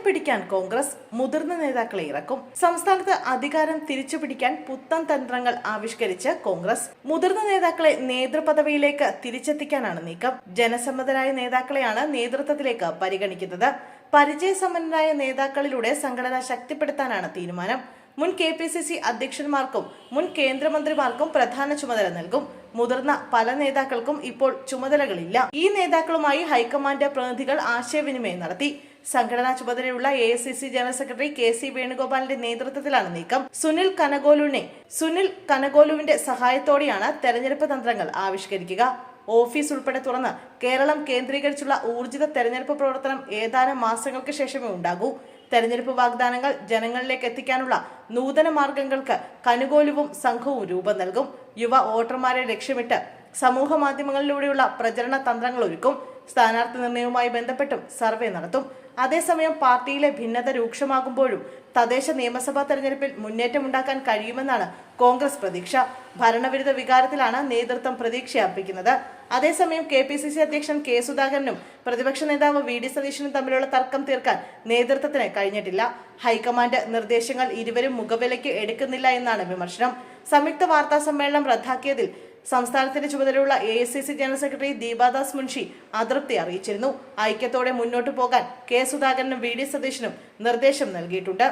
പിടിക്കാൻ കോൺഗ്രസ് മുതിർന്ന നേതാക്കളെ ഇറക്കും. സംസ്ഥാനത്ത് അധികാരം തിരിച്ചുപിടിക്കാൻ പുത്തൻ തന്ത്രങ്ങൾ ആവിഷ്കരിച്ച് കോൺഗ്രസ് മുതിർന്ന നേതാക്കളെ നേതൃപദവിയിലേക്ക് തിരിച്ചെത്തിക്കാനാണ് നീക്കം. ജനസമ്മതരായ നേതാക്കളെയാണ് നേതൃത്വത്തിലേക്ക് പരിഗണിക്കുന്നത്. പരിചയസമ്പന്നരായ നേതാക്കളിലൂടെ സംഘടന ശക്തിപ്പെടുത്താനാണ് തീരുമാനം. മുൻ KPCC അധ്യക്ഷന്മാർക്കും മുൻ കേന്ദ്രമന്ത്രിമാർക്കും പ്രധാന ചുമതല നൽകും. മുതിർന്ന പല നേതാക്കൾക്കും ഇപ്പോൾ ചുമതലകളില്ല. ഈ നേതാക്കളുമായി ഹൈക്കമാൻഡ് പ്രതിനിധികൾ ആശയവിനിമയം നടത്തി. സംഘടനാ ചുമതലയുള്ള AICC ജനറൽ സെക്രട്ടറി KC വേണുഗോപാലിന്റെ നേതൃത്വത്തിലാണ് നീക്കം. സുനിൽ കനഗോലുവിന്റെ സഹായത്തോടെയാണ് തെരഞ്ഞെടുപ്പ് തന്ത്രങ്ങൾ ആവിഷ്കരിക്കുക. ഓഫീസ് ഉൾപ്പെടെ തുറന്ന് കേരളം കേന്ദ്രീകരിച്ചുള്ള ഊർജിത തെരഞ്ഞെടുപ്പ് പ്രവർത്തനം ഏതാനും മാസങ്ങൾക്ക് ശേഷമേ ഉണ്ടാകൂ. തെരഞ്ഞെടുപ്പ് വാഗ്ദാനങ്ങൾ ജനങ്ങളിലേക്ക് എത്തിക്കാനുള്ള നൂതന മാർഗങ്ങൾക്ക് കനുകോലുവും സംഘവും രൂപം നൽകും. യുവ വോട്ടർമാരെ ലക്ഷ്യമിട്ട് സമൂഹ മാധ്യമങ്ങളിലൂടെയുള്ള പ്രചരണ തന്ത്രങ്ങൾ ഒരുക്കും. സ്ഥാനാർത്ഥി നിർണയവുമായി ബന്ധപ്പെട്ടും സർവേ നടത്തും. അതേസമയം പാർട്ടിയിലെ ഭിന്നത രൂക്ഷമാകുമ്പോഴും തദ്ദേശ നിയമസഭാ തെരഞ്ഞെടുപ്പിൽ മുന്നേറ്റമുണ്ടാക്കാൻ കഴിയുമെന്നാണ് കോൺഗ്രസ് പ്രതീക്ഷ. ഭരണവിരുദ്ധ വികാരത്തിലാണ് നേതൃത്വം പ്രതീക്ഷയർപ്പിക്കുന്നത്. അതേസമയം KPCC അധ്യക്ഷൻ K സുധാകരനും പ്രതിപക്ഷ നേതാവ് VD സതീശനും തമ്മിലുള്ള തർക്കം തീർക്കാൻ നേതൃത്വത്തിന് കഴിഞ്ഞിട്ടില്ല. ഹൈക്കമാൻഡ് നിർദ്ദേശങ്ങൾ ഇരുവരും മുഖവിലയ്ക്ക് എടുക്കുന്നില്ല എന്നാണ് വിമർശനം. സംയുക്ത വാർത്താ സമ്മേളനം റദ്ദാക്കിയതിൽ സംസ്ഥാനത്തിന്റെ ചുമതലയുള്ള AICC general secretary Deepa Das Munshi അതൃപ്തി അറിയിച്ചിരുന്നു. ഐക്യത്തോടെ മുന്നോട്ടു പോകാൻ K സുധാകരനും VD സതീശനും നിർദ്ദേശം നൽകിയിട്ടുണ്ട്.